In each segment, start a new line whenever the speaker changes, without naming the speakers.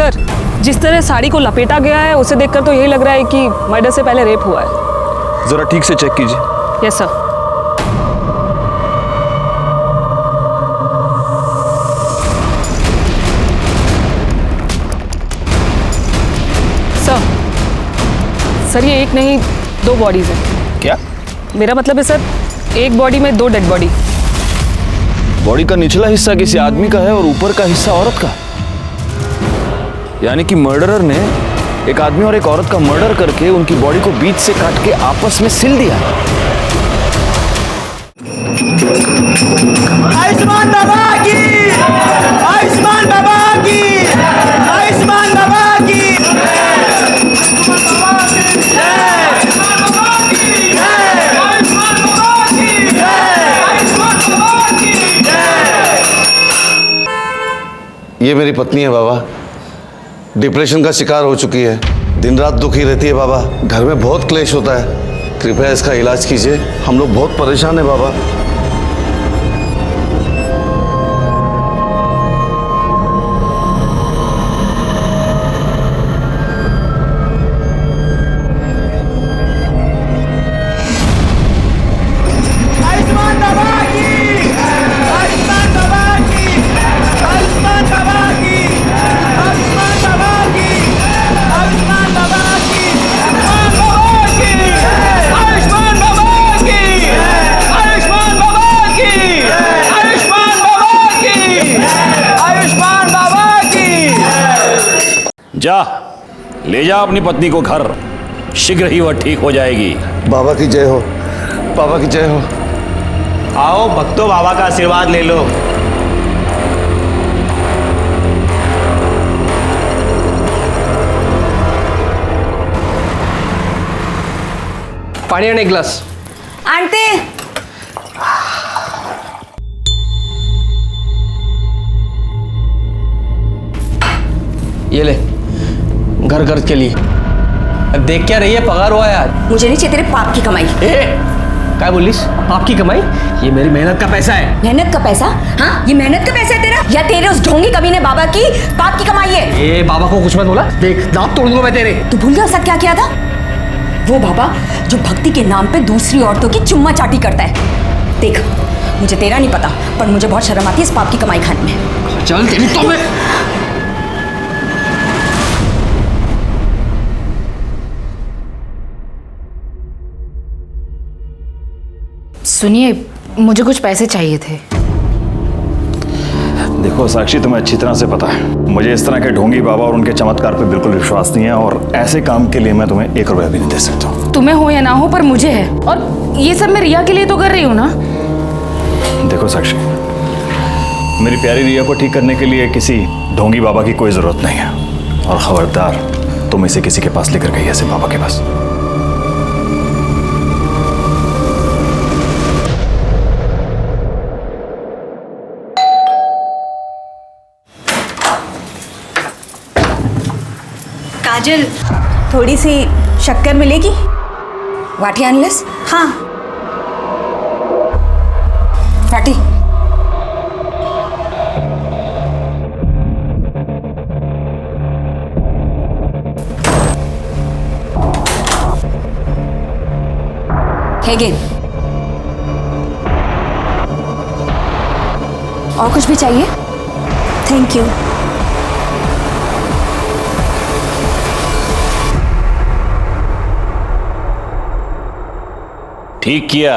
Sir, जिस तरह साड़ी को लपेटा गया है उसे देखकर तो यही लग रहा है कि मर्डर से पहले रेप हुआ है।
जरा ठीक से चेक कीजिए।
Yes sir. सर ये एक नहीं 2 बॉडीज हैं।
क्या?
मेरा मतलब है सर, एक बॉडी में 2 डेड बॉडी।
बॉडी का निचला हिस्सा किसी आदमी का है और ऊपर का हिस्सा औरत का। यानी कि मर्डरर ने एक आदमी और एक औरत का मर्डर करके उनकी बॉडी को बीच से काट के आपस में सिल दिया।
आयुष्मान बाबा की, आयुष्मान बाबा की, आयुष्मान बाबा की।
ये मेरी पत्नी है बाबा, डिप्रेशन का शिकार हो चुकी है, दिन रात दुखी रहती है बाबा, घर में बहुत क्लेश होता है, कृपया इसका इलाज कीजिए, हम लोग बहुत परेशान हैं बाबा।
जा, ले जा अपनी पत्नी को घर, शीघ्र ही वह ठीक हो जाएगी।
बाबा की जय हो, बाबा की जय हो।
आओ भक्तों, बाबा का आशीर्वाद ले लो।
पानी आणि एक ग्लास
आणते।
ये ले, घर खर्च के लिए। देख क्या रही है, पगार हुआ है आज।
मुझे नहीं चाहिए तेरे पाप की कमाई।
क्या बोलिस? पाप की कमाई? ये मेरी मेहनत का पैसा है।
मेहनत का पैसा? हाँ, ये मेहनत का पैसा है तेरा या तेरे उस ढोंगी कमीने बाबा की पाप की कमाई है?
ए बाबा को कुछ मत बोला, देख दांत तोड़ दूंगा मैं तेरे।
तू भूल गया उसका क्या किया था? वो बाबा जो भक्ति के नाम पे दूसरी औरतों की चुम्मा चाटी करता है। देख, मुझे तेरा नहीं पता, पर मुझे बहुत शर्म आती है इस पाप की कमाई खाने में।
चल तेरी तो मैं।
सुनिए, मुझे कुछ पैसे चाहिए थे।
देखो साक्षी, तुम्हें अच्छी तरह से पता है मुझे इस तरह के ढोंगी बाबा और उनके चमत्कार पे बिल्कुल विश्वास नहीं है, और ऐसे काम के लिए मैं तुम्हें 1 रुपया भी नहीं दे सकता हूँ।
तुम्हें हो या ना हो, पर मुझे है, और ये सब मैं रिया के लिए तो कर रही हूँ ना।
देखो साक्षी, मेरी प्यारी रिया को ठीक करने के लिए किसी ढोंगी बाबा की कोई जरूरत नहीं है, और खबरदार तुम इसे किसी के पास लेकर गई ऐसे बाबा के पास।
काजल, थोड़ी सी शक्कर मिलेगी? वाटी अनलेस? हाँ, वाटी। हेगेन, और कुछ भी चाहिए? Thank you.
ठीक किया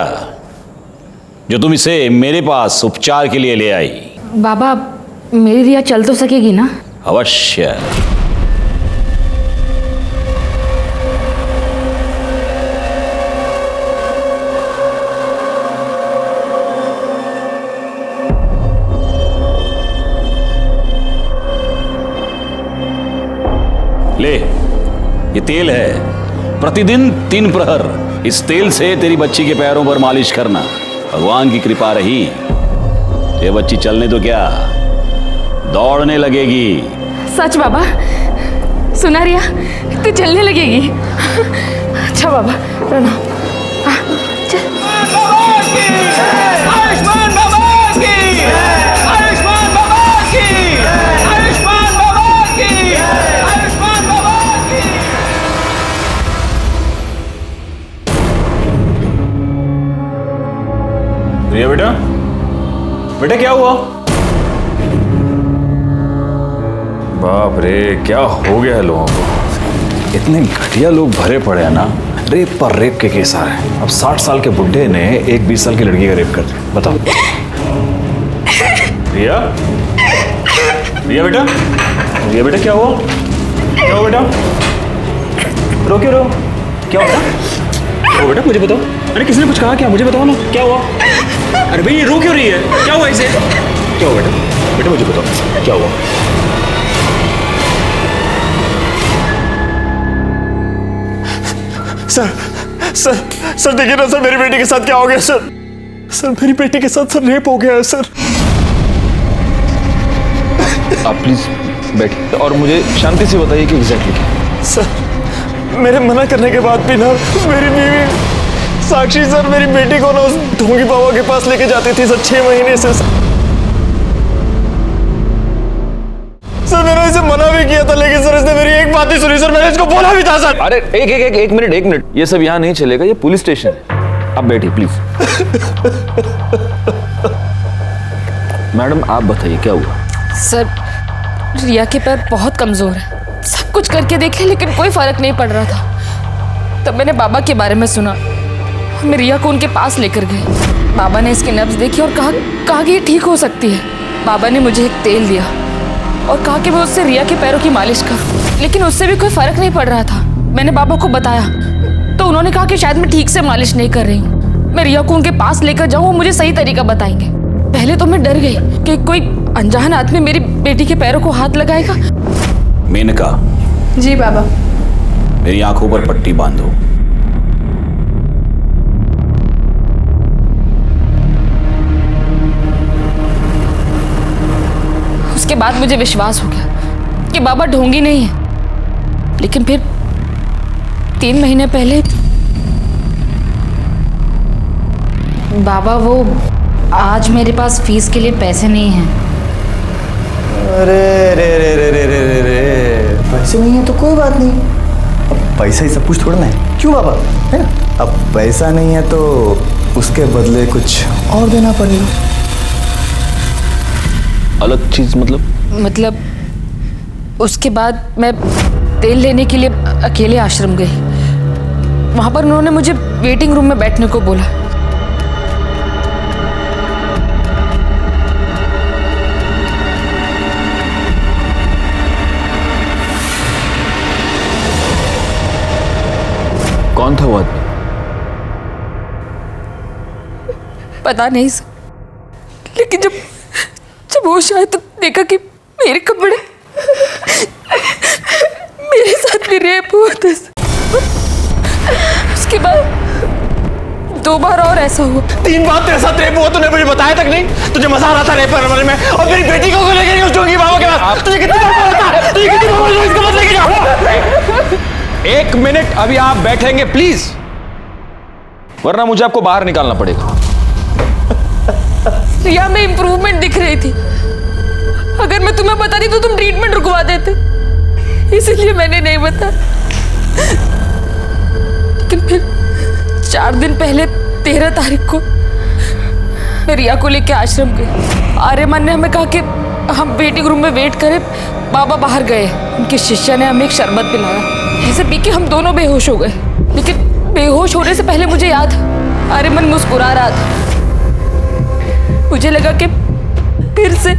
जो तुम इसे मेरे पास उपचार के लिए ले आई।
बाबा, मेरी रिया चल तो सकेगी ना?
अवश्य। ले, ये तेल है, प्रतिदिन 3 प्रहर इस तेल से तेरी बच्ची के पैरों पर मालिश करना। भगवान की कृपा रही, ये बच्ची चलने तो क्या, दौड़ने लगेगी। सच
बाबा? सुना रिया, तू चलने लगेगी? अच्छा बाबा, प्रणाम।
आयुष्मान बाबा की, आयुष्मान बाबा की, आयुष्मान बाबा की।
बाप रे, क्या हो गया है लोगों को। इतने घटिया लोग भरे पड़े हैं ना, रेप पर रेप के केस आ रहे हैं। अब 60 साल के बुढ़े ने एक 20 साल की लड़की का रेप कर दिया, बताओ। रिया, रिया बेटा, रिया बेटा क्या हुआ? क्या हुआ बेटा? रो क्यों रो? क्या हुआ बेटा? मुझे बताओ। अरे किसी ने कुछ कहा क्या? मुझे बताओ ना, क्या हुआ? अरे भाई ये रो क्यों रही है? क्या हुआ इसे? क्या हुआ बेटा? बेटा मुझे बताओ, क्या हुआ? सर सर सर देखिए ना सर, मेरी बेटी के साथ क्या हो गया सर? सर मेरी बेटी के साथ सर रेप हो गया है सर।
आप प्लीज बैठिए और मुझे शांति से बताइए कि एग्जैक्टली।
सर मेरे मना करने के बाद भी ना मेरी बीवी साक्षी सर मेरी बेटी को ना उस ढोंगी बाबा के पास लेके जाती थी सर 6 महीने से सर। सर मैंने इसे मना भी किया था, लेकिन सर इसने मेरी एक बात नहीं सुनी सर। मैंने इसको बोला भी था सर।
अरे एक मिनट, ये सब यहाँ नहीं चलेगा, ये पुलिस स्टेशन है। आप बैठिए प्लीज। मैडम आप बताइए क्या हुआ?
सर रिया के पैर बहुत कमजोर है, सब कुछ करके देखे लेकिन कोई फर्क नहीं पड़ रहा था। तब मैंने बाबा के बारे में सुना, मैं रिया को उनके पास लेकर गई। बाबा ने इसकी नब्ज देखी और कहा कि ये ठीक हो सकती है। बाबा ने मुझे एक तेल दिया और कहा कि मैं उससे रिया के पैरों की मालिश करूं, लेकिन उससे भी कोई फर्क नहीं पड़ रहा था। मैंने बाबा को बताया तो उन्होंने कहा कि शायद मैं ठीक से मालिश नहीं कर रही हूँ, मैं रिया को उनके पास लेकर जाऊँ, वो मुझे सही तरीका बताएंगे। पहले तो मैं डर गई कि कोई अनजान आदमी मेरी बेटी के पैरों को हाथ लगाएगा।
मेनका।
जी बाबा।
मेरी आंखों पर पट्टी बांधो।
उसके बाद मुझे विश्वास हो गया कि बाबा ढोंगी नहीं है। लेकिन फिर 3 महीने पहले
बाबा वो आज मेरे पास फीस के लिए पैसे नहीं हैं।
अरे रे रे रे रे रे रे रे, पैसे नहीं है तो कोई बात नहीं, अब पैसा ही सब कुछ थोड़ा ना है, क्यों बाबा, है ना? अब पैसा नहीं है तो उसके बदले कुछ और देना पड़ेगा।
अलग चीज मतलब
उसके बाद मैं तेल लेने के लिए अकेले आश्रम गई। वहां पर उन्होंने मुझे वेटिंग रूम में बैठने को बोला।
कौन था वो आदमी?
पता नहीं सर, लेकिन जब होश आया तो देखा कि मेरे कपड़े मेरे साथ भी रेप हुआ था। उसके बाद 2 बार और ऐसा हुआ।
3 बार तेरे साथ रेप हुआ, तूने मुझे बताया तक नहीं? तुझे मजा आ रहा था रेप करने में, और मेरी बेटी को लेकर गई उस ढोंगी बाबा के पास। तुझे कितनी बार बोला था? तुझे कितनी बार बोला इसको मत लेके जाओ?
1 मिनट, अभी आप बैठेंगे प्लीज, वरना मुझे आपको बाहर निकालना पड़ेगा।
रिया में इंप्रूवमेंट दिख रही थी। अगर मैं तुम्हें बताती तो तुम ट्रीटमेंट रुकवा देते, इसलिए मैंने नहीं बताया। लेकिन फिर 4 दिन पहले 13 तारीख को मैं रिया को लेकर आश्रम गई। आर्यमान ने हमें कहा कि हम वेटिंग रूम में वेट करें, बाबा बाहर गए। उनकी शिष्या ने हमें एक शरबत पिलाया, ऐसे पी के हम दोनों बेहोश हो गए। लेकिन बेहोश होने से पहले मुझे याद, आर्यमान मुस्कुरा रहा था। मुझे लगा कि फिर से,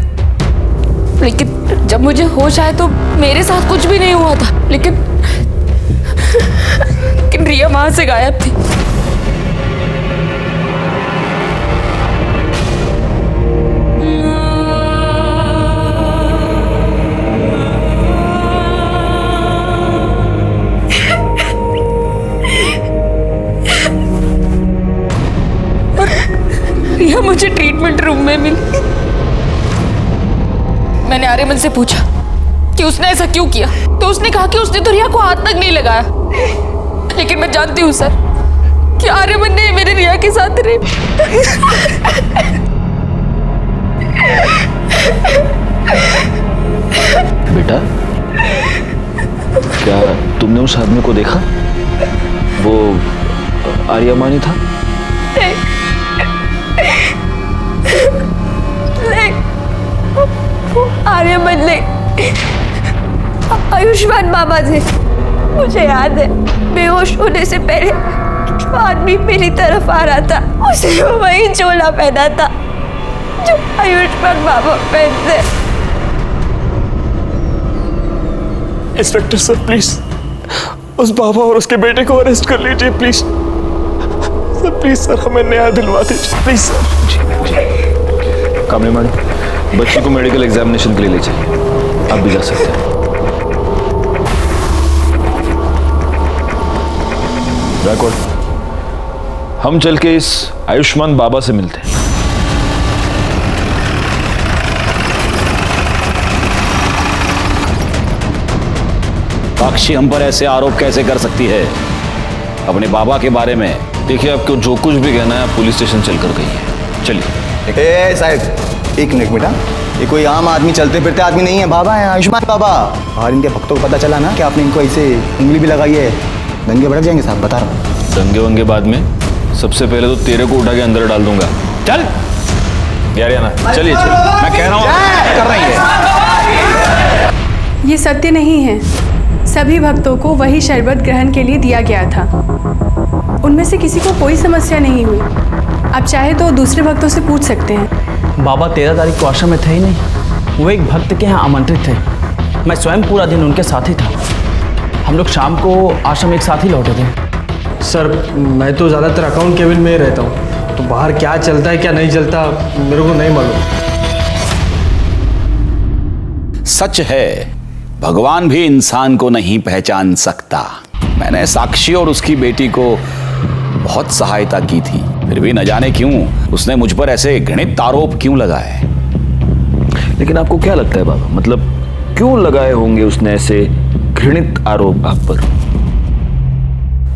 लेकिन जब मुझे होश आया तो मेरे साथ कुछ भी नहीं हुआ था। लेकिन रिया वहां से गायब थी। रिया मुझे ट्रीटमेंट रूम में मिली। मैंने आर्यमन से पूछा कि उसने ऐसा क्यों किया, तो उसने कहा कि उसने तो रिया को हाथ तक नहीं लगाया। लेकिन मैं जानती हूँ सर कि आर्यमन ने मेरे रिया के साथ रेप।
बेटा, क्या तुमने उस आदमी को देखा? वो आर्यमानी था?
नहीं, आर्यमन नहीं,
आयुष्मान बाबा थे। मुझे याद है बेहोश होने से पहले जो आदमी मेरी तरफ आ रहा था उसे वही चोला पहना था जो आयुष्मान बाबा पहनते।
इंस्पेक्टर सर प्लीज उस बाबा और उसके बेटे को अरेस्ट कर लीजिए प्लीज सर। प्लीज सर हमें न्याय दिलवा दीजिए प्लीज सर।
कामनी मैडम, बच्ची को मेडिकल एग्जामिनेशन के लिए ले चलिए, आप भी जा सकते हैं। बैकवर्ड, हम चल के इस आयुष्मान बाबा से मिलते हैं।
साक्षी हम पर ऐसे आरोप कैसे कर सकती है अपने बाबा के बारे में?
देखिए, आपको जो कुछ भी कहना है आप पुलिस स्टेशन चलकर कहिए। चलिए।
ए साहब एक मिनट बेटा, ये कोई आम आदमी चलते फिरते आदमी नहीं है, बाबा है आयुष्मान बाबा। और इनके भक्तों को पता चला ना कि आपने इनको ऐसे उंगली भी लगाई है, दंगे भड़क जाएंगे साहब, बता रहा हूँ।
दंगे वंगे बाद में, सबसे पहले तो तेरे को उठा के अंदर डाल दूंगा। चल यार ना, चलिए चलिए, मैं कह रहा हूँ कर रही है।
ये सत्य नहीं है। सभी भक्तों को वही शरबत ग्रहण के लिए दिया गया था। उनमें से किसी को कोई समस्या नहीं हुई। आप चाहे तो दूसरे भक्तों से पूछ सकते हैं।
बाबा 13 तारीख को आश्रम में थे ही नहीं, वो एक भक्त के यहाँ आमंत्रित थे। मैं स्वयं पूरा दिन उनके साथ ही था। हम लोग शाम को आश्रम एक साथ ही लौटे थे।
सर मैं तो ज़्यादातर अकाउंट केबिन में ही रहता हूँ, तो बाहर क्या चलता है क्या नहीं चलता मेरे को नहीं मालूम।
सच है, भगवान भी इंसान को नहीं पहचान सकता। मैंने साक्षी और उसकी बेटी को बहुत सहायता की थी, फिर भी न जाने क्यों उसने मुझ पर ऐसे घृणित आरोप क्यों लगाए।
लेकिन आपको क्या लगता है बाबा, मतलब क्यों लगाए होंगे उसने ऐसे घृणित आरोप आप पर?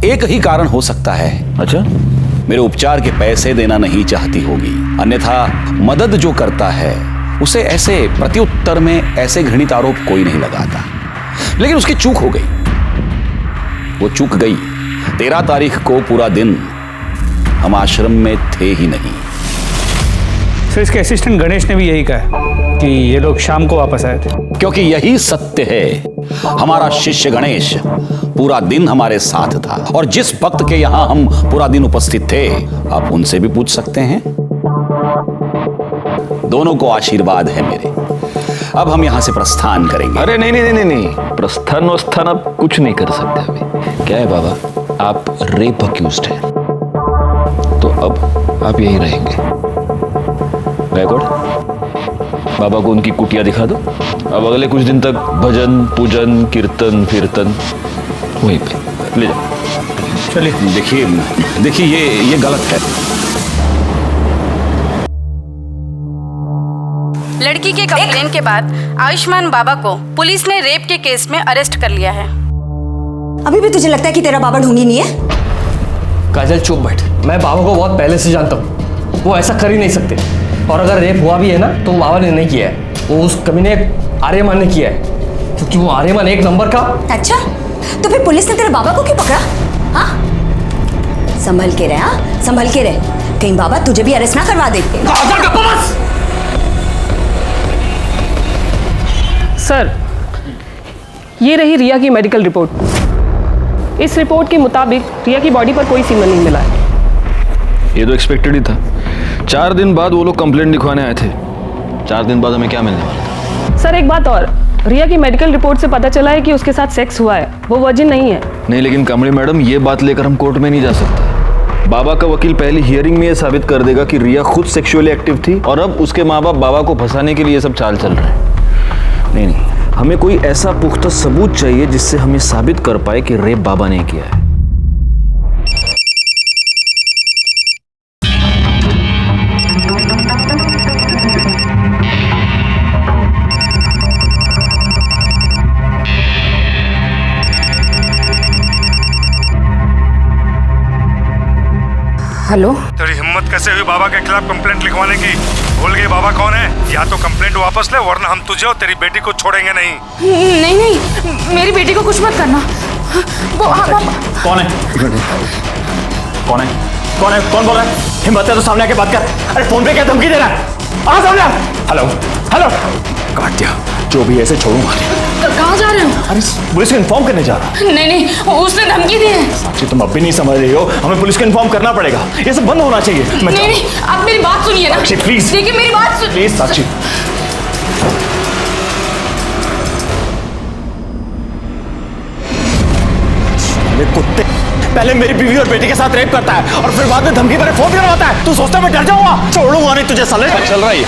एक ही कारण हो सकता है।
अच्छा?
मेरे उपचार के पैसे देना नहीं चाहती होगी, अन्यथा मदद जो करता है उसे ऐसे प्रत्युत्तर में ऐसे घृणित आरोप कोई नहीं लगाता। लेकिन उसकी चूक हो गई, वो चूक गई। 13 तारीख को पूरा दिन हम आश्रम में थे ही नहीं।
सर इसके असिस्टेंट गणेश ने भी यही कहा कि ये लोग शाम को वापस आए थे।
क्योंकि यही सत्य है। हमारा शिष्य गणेश पूरा दिन हमारे साथ था, और जिस भक्त के यहां हम पूरा दिन उपस्थित थे आप उनसे भी पूछ सकते हैं। दोनों को आशीर्वाद है मेरे। अब हम यहां से प्रस्थान करेंगे।
अरे नहीं नहीं नहीं नहीं, प्रस्थान वस्थान आप कुछ नहीं कर सकते अभी। क्या है बाबा, आप रेप अक्यूज्ड हैं, तो अब आप यहीं रहेंगे। बैकवर्ड, बाबा को उनकी कुटिया दिखा दो। अब अगले कुछ दिन तक भजन पूजन कीर्तन कीर्तन वहीं पे ले जाओ।
चलिए। देखिए ये गलत है।
लड़की के कंप्लेन के बाद आयुष्मान बाबा को पुलिस ने रेप के केस में अरेस्ट कर लिया है।
अभी भी तुझे लगता है कि तेरा बाबा ढोंगी नहीं है?
काजल चुप बैठ, मैं बाबा को बहुत पहले से जानता हूँ, वो ऐसा कर ही नहीं सकते। और अगर रेप हुआ भी है ना तो बाबा ने नहीं किया है, वो उस कमीने आर्यमान ने किया है, क्योंकि वो आर्यमान एक नंबर का।
अच्छा, तो फिर पुलिस ने तेरे बाबा को क्यों पकड़ा? हाँ, संभल के रहे। हाँ, संभल के रहे, कहीं बाबा तुझे भी अरेस्ट ना करवा देते।
सर, ये रही रिया की मेडिकल रिपोर्ट। इस रिपोर्ट के मुताबिक रिया की बॉडी पर कोई सीमन नहीं मिला है।
ये तो एक्सपेक्टेड ही था। 4 दिन बाद वो लोग कंप्लेंट लिखवाने आए थे। 4 दिन बाद हमें क्या मिलने वाला था?
सर एक बात और, रिया की मेडिकल रिपोर्ट से पता चला है कि उसके साथ सेक्स हुआ है, वो वर्जिन नहीं है।
नहीं, लेकिन कमली मैडम ये बात लेकर हम कोर्ट में नहीं जा सकते। बाबा का वकील पहली हियरिंग में ये साबित कर देगा कि रिया खुद सेक्सुअली एक्टिव थी और अब उसके माँ बाप बाबा को फंसाने के लिए ये सब चाल चल रहे हैं। नहीं, हमें कोई ऐसा पुख्ता सबूत चाहिए जिससे हमें साबित कर पाए कि रेप बाबा ने किया है।
हेलो,
तेरी हिम्मत कैसे हुई बाबा के खिलाफ कंप्लेंट लिखवाने की? भूल गई बाबा कौन है? या तो कंप्लेंट वापस ले, वरना हम तुझे और तेरी बेटी को छोड़ेंगे नहीं।
नहीं नहीं, मेरी बेटी को कुछ मत करना। वो
कौन है? कौन है? कौन है? कौन बोल रहा है? हिम्मत है तो सामने आके बात कर। अरे फोन पे क्या धमकी दे रहा है? आ सामने। हेलो हेलो, काट दिया। जो भी ऐसे छोड़ूंगा।
कहाँ जा रहे हो?
अरे पुलिस को इन्फॉर्म करने जा रहा।
नहीं नहीं, उसने धमकी दी है।
साक्षी तुम अब भी नहीं समझ रही हो, हमें पुलिस को इन्फॉर्म करना पड़ेगा, ये सब बंद होना चाहिए।
नहीं नहीं, आप मेरी बात सुनिए ना।
साक्षी प्लीज,
देखिए मेरी बात सुन।
प्लीज साक्षी। कुत्ते, पहले मेरी बीवी और बेटी के साथ रेप करता है और फिर बाद में धमकी भरे फोन करवाता है। तू सोचता है मैं डर जाऊंगा? छोड़ूंगा नहीं तुझे साले।
क्या चल रहा है?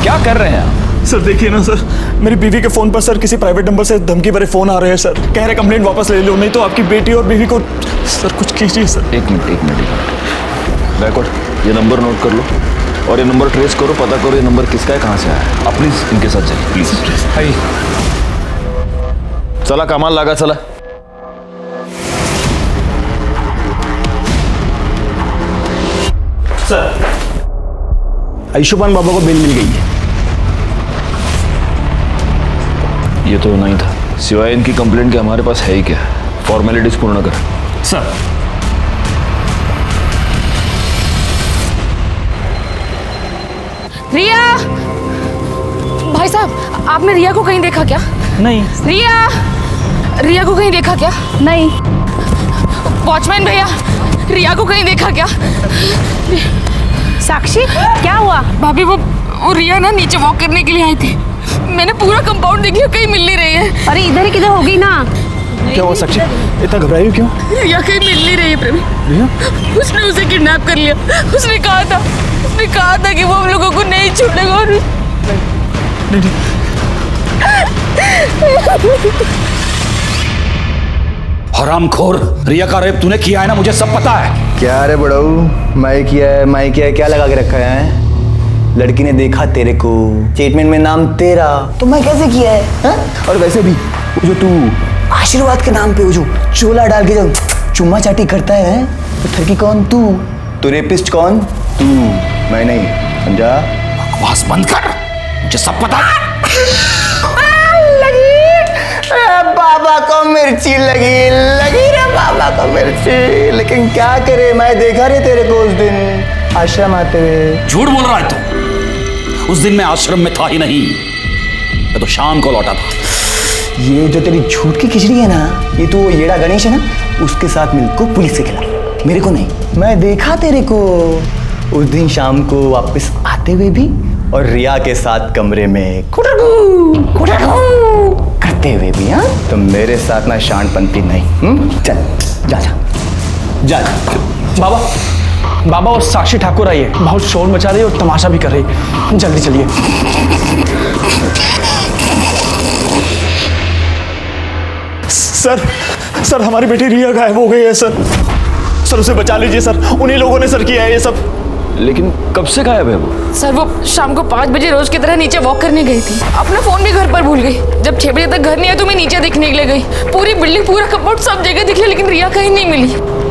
क्या कर रहे हैं आप?
सर देखिए ना सर, मेरी बीवी के फोन पर सर किसी प्राइवेट नंबर से धमकी भरे फोन आ रहे हैं सर। कह रहे कंप्लेंट वापस ले लो, नहीं तो आपकी बेटी और बीवी को। सर कुछ कीजिए सर।
एक मिनट बैकवर्ड, ये नंबर नोट कर लो और ये नंबर ट्रेस करो, पता करो ये नंबर किसका है, कहाँ से आया है। आप प्लीज इनके साथ चलिए प्लीज। चला कमाल लगा, चला।
सर आयुष्मान बाबा को बेल मिल गई है।
ये तो नहीं था, सिवाय इनकी कंप्लेंट के हमारे पास है ही क्या? फॉर्मेलिटीज पूर्ण कर।
सर
रिया, भाई साहब आपने रिया को कहीं देखा क्या?
नहीं।
रिया को कहीं देखा क्या?
नहीं।
वॉचमैन भैया, रिया को कहीं देखा क्या?
साक्षी क्या हुआ?
भाभी वो रिया ना नीचे वॉक करने के लिए आई थी। मैंने पूरा कंपाउंड देख लिया, कहीं मिल नहीं रही है।
अरे इधर ही किधर होगी ना।
क्या हुआ साक्षी, इतना घबराई हो क्यों?
रिया कहीं मिल नहीं रही है प्रवीण। उसने उसे किडनैप कर लिया। उसने कहा था कि वो हम लोगों को नहीं छोड़ेगा। और
हरामखोर, रिया का रेप तूने किया है ना, मुझे सब पता है।
क्या रे बड़ऊ, मैं किया है, क्या लगा के रखा है? लड़की ने देखा तेरे को, स्टेटमेंट में नाम तेरा, तो मैं कैसे किया है हा? और वैसे भी जो तू आशीर्वाद के नाम पे वो जो चोला डाल के जो चुम्मा चाटी करता है, तो ठगी कौन? तू रेपिस्ट कौन? तू, मैं नहीं, समझा?
बकवास बंद कर, मुझे सब पता है।
बाबा को मिर्ची लगी रे बाबा को मिर्ची। लेकिन क्या करे, मैं देखा रे तेरे को उस दिन आश्रम आते हुए।
झूठ बोल रहा है तू, उस दिन मैं आश्रम में था ही नहीं, मैं तो शाम को लौटा था।
ये जो तेरी झूठ की खिचड़ी है ना, ये तो येड़ा गणेश है ना, उसके साथ मिलकर पुलिस से खिला, मेरे को नहीं। मैं देखा तेरे को उस दिन शाम को वापस आते हुए भी, और रिया के साथ कमरे में करते हुए भी। हाँ, तो मेरे साथ ना शानपंती नहीं। चल जा।
बाबा वो साक्षी ठाकुर आई है, बहुत शोर मचा रही है और तमाशा भी कर रही है। जल्दी चलिए।
सर हमारी बेटी रिया गायब हो गई है सर उसे बचा लीजिए सर। उन्हीं लोगों ने सर किया है ये सब।
लेकिन कब से गायब है वो?
सर वो शाम को 5 बजे रोज की तरह नीचे वॉक करने गई थी। अपना फोन भी घर पर भूल गई। जब 6 बजे तक घर नहीं आया तो मैं नीचे देखने के लिए गई। पूरी बिल्डिंग, पूरा कंपाउंड, सब जगह देख लिया, लेकिन रिया कहीं नहीं मिली।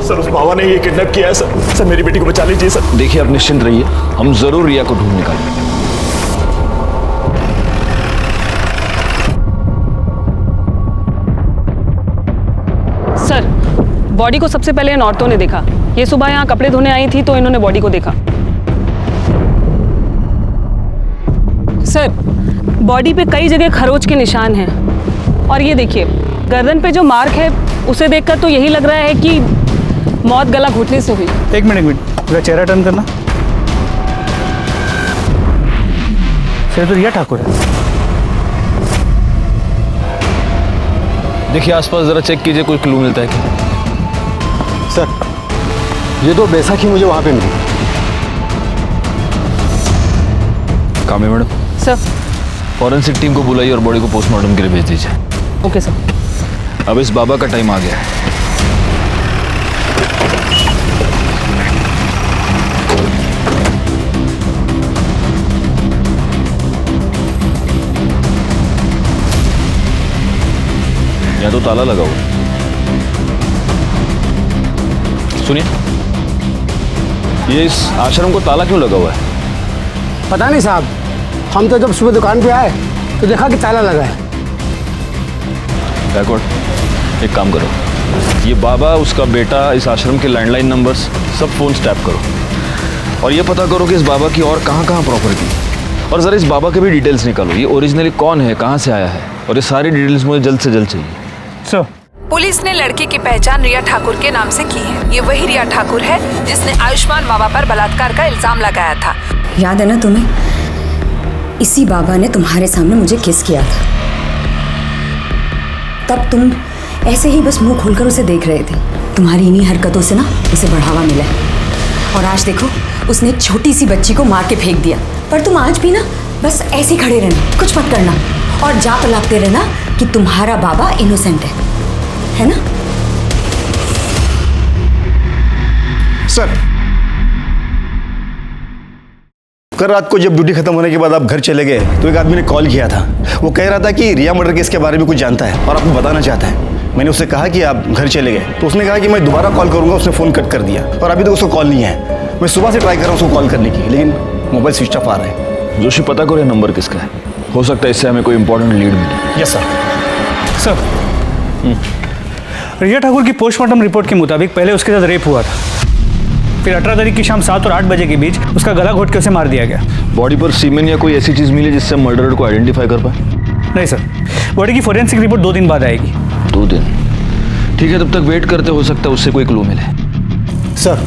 सर उस बाबा ने ये किडनैप किया है सर मेरी बेटी को बचा लीजिए सर।
देखिए आप निश्चिंत रहिए, हम जरूर रिया को ढूंढ निकालेंगे।
सर बॉडी को सबसे पहले इन औरतों ने देखा। ये सुबह यहाँ कपड़े धोने आई थी तो इन्होंने बॉडी को देखा। सर बॉडी पे कई जगह खरोच के निशान हैं और ये देखिए गर्दन पे जो मार्क है उसे देखकर तो यही लग रहा है कि मौत गला घुटने से हुई।
एक मिनट पूरा चेहरा टर्न करना। सर तो रिया ठाकुर है।
देखिए आसपास जरा चेक कीजिए, कोई क्लू मिलता है क्या?
सर ये तो बैसाखी मुझे वहां पे मिली।
काम है मैडम।
सर
फॉरेंसिक टीम को बुलाइए और बॉडी को पोस्टमार्टम के लिए भेज दीजिए।
Okay sir.
अब इस बाबा का टाइम आ गया है। यहाँ तो ताला लगा हुआ है। सुनिए, ये इस आश्रम को ताला क्यों लगा हुआ है?
पता नहीं साहब, हम तो जब सुबह दुकान पे आए तो देखा कि ताला लगा है।
बैकवर्ड, एक काम करो, ये बाबा, उसका बेटा, इस आश्रम के लैंडलाइन नंबर्स सब फोन टैप करो और ये पता करो कि इस बाबा की और कहाँ प्रॉपर्टी, और ज़रा इस बाबा के भी डिटेल्स निकालो। ये ओरिजिनली कौन है, कहाँ से आया है और ये सारी डिटेल्स मुझे जल्द से जल्द चाहिए।
सर,
पुलिस ने लड़की की पहचान रिया ठाकुर के नाम से की है। ये वही रिया ठाकुर है जिसने आयुष्मान बाबा पर बलात्कार का इल्जाम लगाया था।
याद है ना तुम्हें? इसी बाबा ने तुम्हारे सामने मुझे किस किया था। तब तुम ऐसे ही बस मुंह खोलकर उसे देख रहे थे। तुम्हारी इन्हीं हरकतों से ना उसे बढ़ावा मिला है। और आज देखो, उसने एक छोटी सी बच्ची को मार के फेंक दिया। पर तुम आज भी ना बस ऐसे खड़े रहना, कुछ मत करना और जाप लागते रहना कि तुम्हारा बाबा इनोसेंट है ना?
सर, कल रात को जब ड्यूटी खत्म होने के बाद आप घर चले गए तो एक आदमी ने कॉल किया था। वो कह रहा था कि रिया मर्डर केस के बारे में कुछ जानता है और आपको बताना चाहता है। मैंने उससे कहा कि आप घर चले गए तो उसने कहा कि मैं दोबारा कॉल करूंगा। उसने फ़ोन कट कर दिया और अभी तक उसको कॉल नहीं है। मैं सुबह से ट्राई कर रहा हूँ उसको कॉल करने की, लेकिन मोबाइल स्विच ऑफ आ रहा है।
जोशी, पता करो ये नंबर किसका है। हो सकता है इससे हमें कोई इंपॉर्टेंट लीड मिले।
Yes sir. रिया ठाकुर की पोस्टमार्टम रिपोर्ट के मुताबिक पहले उसके साथ रेप हुआ था, फिर 18 तारीख की शाम 7 और 8 बजे के बीच उसका गला घोट के उसे मार दिया गया।
बॉडी पर सीमेन या कोई ऐसी चीज़ मिली जिससे मर्डरर को आइडेंटिफाई कर पाए?
नहीं सर, बॉडी की फोरेंसिक रिपोर्ट 2 दिन बाद आएगी।
2 दिन? ठीक है, तब तक वेट करते, हो सकता है उससे कोई क्लू मिले।
सर,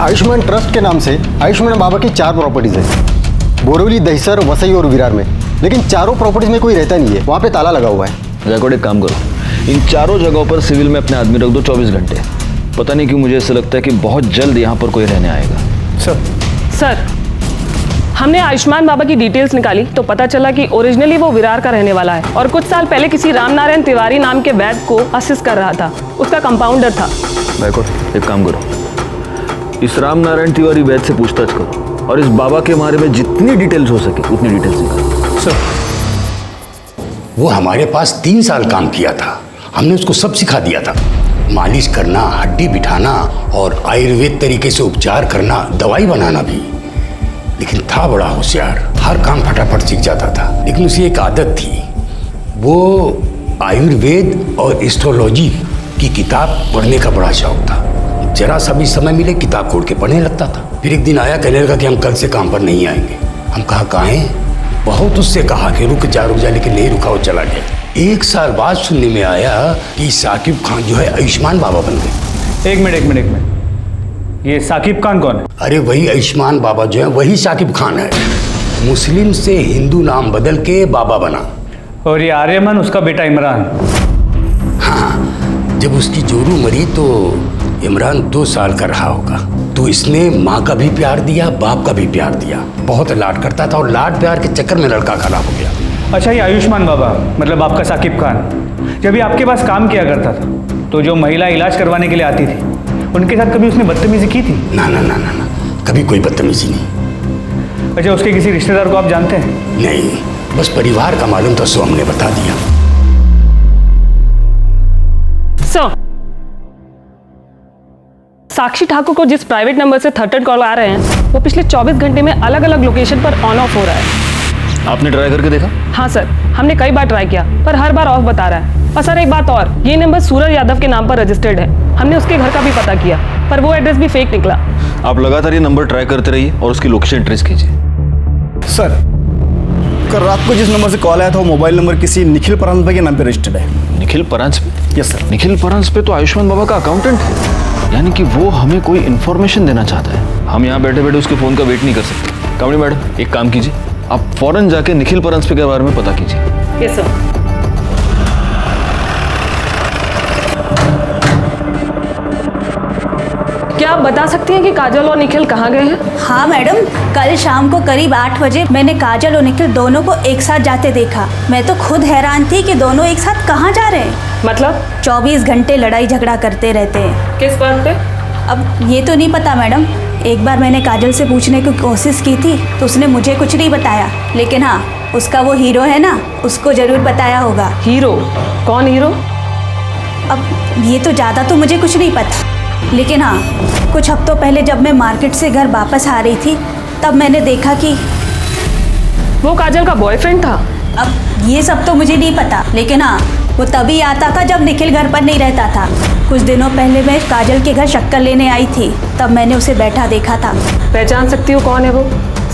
आयुष्मान ट्रस्ट के नाम से आयुष्मान बाबा की 4 प्रॉपर्टीज़ है, बोरीवली, दहिसर, वसई और विरार में। लेकिन चारों प्रॉपर्टीज में कोई रहता नहीं है, वहाँ पे ताला लगा हुआ है।
गायकवाड़, एक काम करो, इन चारों जगहों पर सिविल में अपने आदमी रख दो 24 घंटे। पता नहीं क्यों मुझे ऐसा लगता है कि बहुत जल्द यहाँ पर कोई रहने आएगा।
सर, हमने आयुष्मान बाबा की डिटेल्स निकाली तो पता चला कि ओरिजिनली वो विरार का रहने वाला है और कुछ साल पहले किसी रामनारायण तिवारी नाम के वैद्य को असिस्ट कर रहा था। उसका कंपाउंडर था।
गायकवाड़, एक काम करो, इस रामनारायण तिवारी वैद्य से पूछताछ करो और इस बाबा के बारे में जितनी डिटेल्स हो सके उतनी डिटेल्स निकालो।
सर, वो हमारे पास 3 साल काम किया था। हमने उसको सब सिखा दिया था, मालिश करना, हड्डी बिठाना और आयुर्वेद तरीके से उपचार करना, दवाई बनाना भी। लेकिन था बड़ा होशियार, हर काम फटाफट सीख जाता था। लेकिन उसे एक आदत थी, वो आयुर्वेद और एस्ट्रोलॉजी की किताब पढ़ने का बड़ा शौक था। जरा सा भी समय मिले किताब खोल के पढ़ने लगता था। फिर एक दिन आया, कहने लगा कि हम कल से काम पर नहीं आएंगे। हम कहा काहे? बहुत उससे कहा कि रुक जा, लेकिन नहीं रुका, वो चला गया। 1 साल बाद सुनने में आया कि साकिब खान जो है आयुष्मान बाबा बन गए।
एक मिनट, ये साकिब खान कौन है?
अरे वही आयुष्मान बाबा जो है, वही साकिब खान है। मुस्लिम से हिंदू नाम बदल के बाबा बना।
और ये आर्यमन उसका बेटा इमरान।
हाँ, जब उसकी जोरू मरी तो इमरान 2 साल का रहा होगा। तो इसने माँ का भी प्यार दिया, बाप का भी प्यार दिया। बहुत लाड करता था और लाड प्यार के चक्कर में लड़का खराब हो गया।
अच्छा, ये आयुष्मान बाबा मतलब आपका साकिब खान जब ये आपके पास काम किया करता था तो जो महिला इलाज करवाने के लिए आती थी उनके साथ कभी उसने बदतमीजी की थी?
ना, कभी कोई बदतमीजी नहीं।
अच्छा, उसके किसी रिश्तेदार को आप जानते हैं?
नहीं, बस परिवार का मालूम था, सो हमने बता दिया।
साक्षी ठाकुर को जिस प्राइवेट नंबर से थर्ड कॉल आ रहे हैं वो पिछले 24 घंटे में अलग अलग लोकेशन पर ऑन ऑफ हो रहा है।
आपने ट्राई करके देखा?
हाँ सर, हमने कई बार ट्राई किया पर हर बार ऑफ बता रहा है। और सर, एक बात और, ये नंबर सूरज यादव के नाम पर रजिस्टर्ड है। हमने उसके घर का भी पता किया पर वो एड्रेस भी फेक निकला।
आप लगातार ये नंबर ट्राई करते रहिए और उसकी लोकेशन ट्रेस कीजिए।
सर, कल रात को जिस नंबर से कॉल आया था वो मोबाइल नंबर किसी निखिल परांजपे के नाम पे रजिस्टर्ड है।
निखिल परांजपे?
Yes sir.
निखिल परांजपे तो आयुष्मान बाबा का अकाउंटेंट है, यानी कि वो हमें कोई इन्फॉर्मेशन देना चाहता है। हम यहाँ बैठे बैठे उसके फ़ोन का वेट नहीं कर सकते। कामड़ी मैडम, एक काम कीजिए, आप फौरन जाके निखिल परांजपे के बारे में पता कीजिए।
Yes sir. क्या आप बता सकती हैं कि काजल और निखिल कहाँ गए हैं?
हाँ मैडम, कल शाम को करीब 8 बजे मैंने काजल और निखिल दोनों को एक साथ जाते देखा। मैं तो खुद हैरान थी कि दोनों एक साथ कहाँ जा रहे हैं।
मतलब?
24 घंटे लड़ाई झगड़ा करते रहते हैं।
किस बात पे?
अब ये तो नहीं पता मैडम। एक बार मैंने काजल से पूछने की कोशिश की थी तो उसने मुझे कुछ नहीं बताया, लेकिन हाँ, उसका वो हीरो है ना, उसको जरूर बताया होगा।
हीरो? कौन हीरो?
अब ये तो ज़्यादा तो मुझे कुछ नहीं पता, लेकिन हाँ, कुछ हफ्तों पहले जब मैं मार्केट से घर वापस आ रही थी तब मैंने देखा कि
वो काजल का बॉयफ्रेंड था।
अब ये सब तो मुझे नहीं पता, लेकिन हाँ, वो तभी आता था जब निखिल घर पर नहीं रहता था। कुछ दिनों पहले मैं काजल के घर शक्कर लेने आई थी, तब मैंने उसे बैठा देखा था।
पहचान सकती हो कौन है वो?